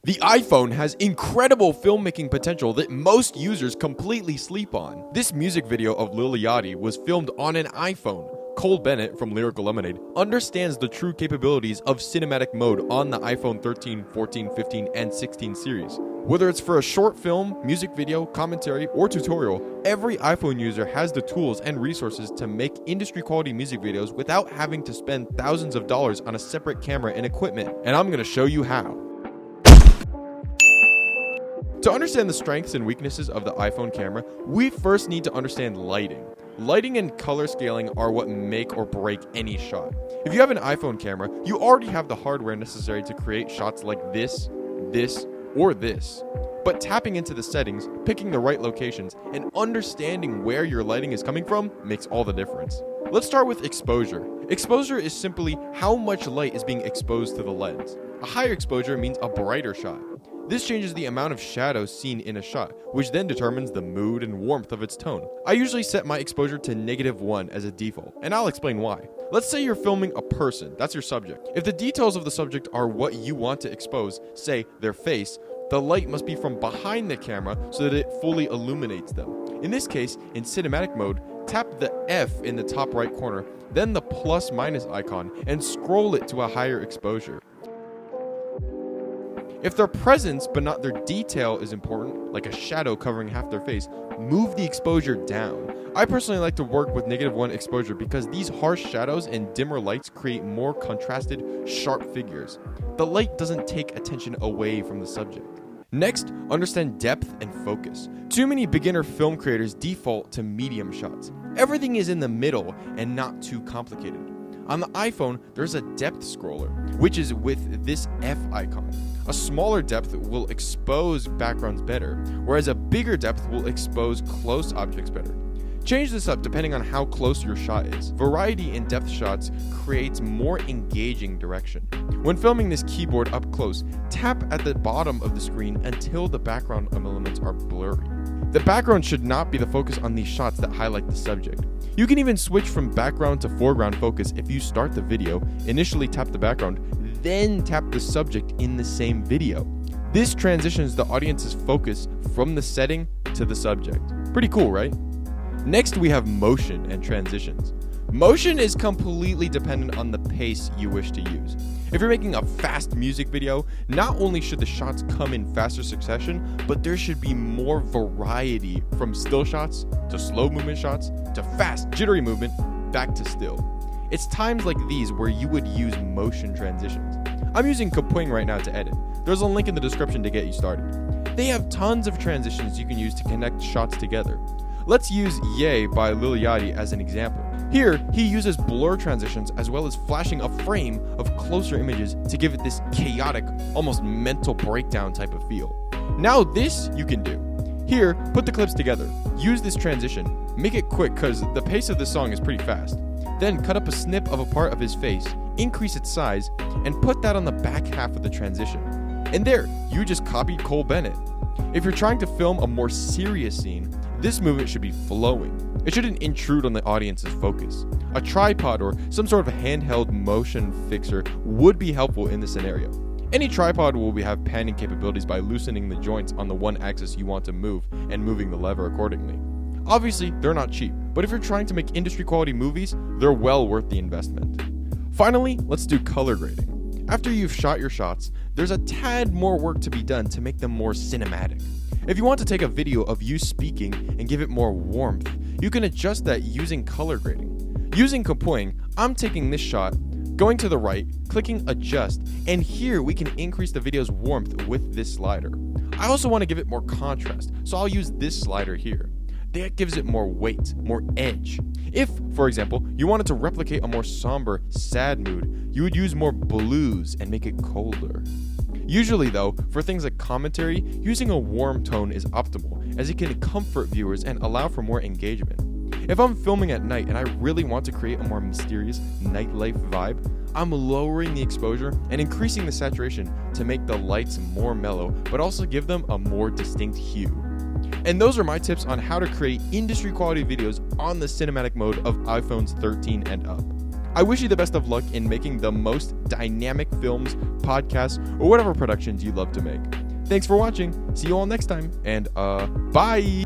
The iPhone has incredible filmmaking potential that most users completely sleep on. This music video of Lil Yachty was filmed on an iPhone. Cole Bennett from Lyrical Lemonade understands the true capabilities of cinematic mode on the iPhone 13, 14, 15, and 16 series. Whether it's for a short film, music video, commentary, or tutorial, every iPhone user has the tools and resources to make industry-quality music videos without having to spend thousands of dollars on a separate camera and equipment, and I'm going to show you how. To understand the strengths and weaknesses of the iPhone camera, we first need to understand lighting. Lighting and color scaling are what make or break any shot. If you have an iPhone camera, you already have the hardware necessary to create shots like this, or this. But tapping into the settings, picking the right locations, and understanding where your lighting is coming from makes all the difference. Let's start with exposure. Exposure is simply how much light is being exposed to the lens. A higher exposure means a brighter shot. This changes the amount of shadows seen in a shot, which then determines the mood and warmth of its tone. I usually set my exposure to -1 as a default, and I'll explain why. Let's say you're filming a person, that's your subject. If the details of the subject are what you want to expose, say their face, the light must be from behind the camera so that it fully illuminates them. In this case, in cinematic mode, tap the F in the top right corner, then the plus/- icon, and scroll it to a higher exposure. If their presence but not their detail is important, like a shadow covering half their face, move the exposure down. I personally like to work with -1 exposure because these harsh shadows and dimmer lights create more contrasted, sharp figures. The light doesn't take attention away from the subject. Next, understand depth and focus. Too many beginner film creators default to medium shots. Everything is in the middle and not too complicated. On the iPhone, there's a depth scroller, which is with this F icon. A smaller depth will expose backgrounds better, whereas a bigger depth will expose close objects better. Change this up depending on how close your shot is. Variety in depth shots creates more engaging direction. When filming this keyboard up close, tap at the bottom of the screen until the background elements are blurry. The background should not be the focus on these shots that highlight the subject. You can even switch from background to foreground focus if you start the video, initially tap the background, then tap the subject in the same video. This transitions the audience's focus from the setting to the subject. Pretty cool, right? Next, we have motion and transitions. Motion is completely dependent on the pace you wish to use. If you're making a fast music video, not only should the shots come in faster succession, but there should be more variety from still shots to slow movement shots to fast, jittery movement back to still. It's times like these where you would use motion transitions. I'm using Kapwing right now to edit. There's a link in the description to get you started. They have tons of transitions you can use to connect shots together. Let's use Yay by Lil Yachty as an example. Here, he uses blur transitions as well as flashing a frame of closer images to give it this chaotic, almost mental breakdown type of feel. Now this you can do. Here, put the clips together. Use this transition. Make it quick because the pace of this song is pretty fast. Then cut up a snip of a part of his face, increase its size, and put that on the back half of the transition. And there, you just copied Cole Bennett. If you're trying to film a more serious scene, this movement should be flowing. It shouldn't intrude on the audience's focus. A tripod or some sort of handheld motion fixer would be helpful in this scenario. Any tripod will have panning capabilities by loosening the joints on the one axis you want to move and moving the lever accordingly. Obviously, they're not cheap, but if you're trying to make industry quality movies, they're well worth the investment. Finally, let's do color grading. After you've shot your shots, there's a tad more work to be done to make them more cinematic. If you want to take a video of you speaking and give it more warmth, you can adjust that using color grading. Using Kapwing, I'm taking this shot, going to the right, clicking adjust, and here we can increase the video's warmth with this slider. I also want to give it more contrast, so I'll use this slider here. That gives it more weight, more edge. If, for example, you wanted to replicate a more somber, sad mood, you would use more blues and make it colder. Usually though, for things like commentary, using a warm tone is optimal, as it can comfort viewers and allow for more engagement. If I'm filming at night and I really want to create a more mysterious nightlife vibe, I'm lowering the exposure and increasing the saturation to make the lights more mellow, but also give them a more distinct hue. And those are my tips on how to create industry quality videos on the cinematic mode of iPhones 13 and up. I wish you the best of luck in making the most dynamic films, podcasts, or whatever productions you love to make. Thanks for watching. See you all next time, and bye!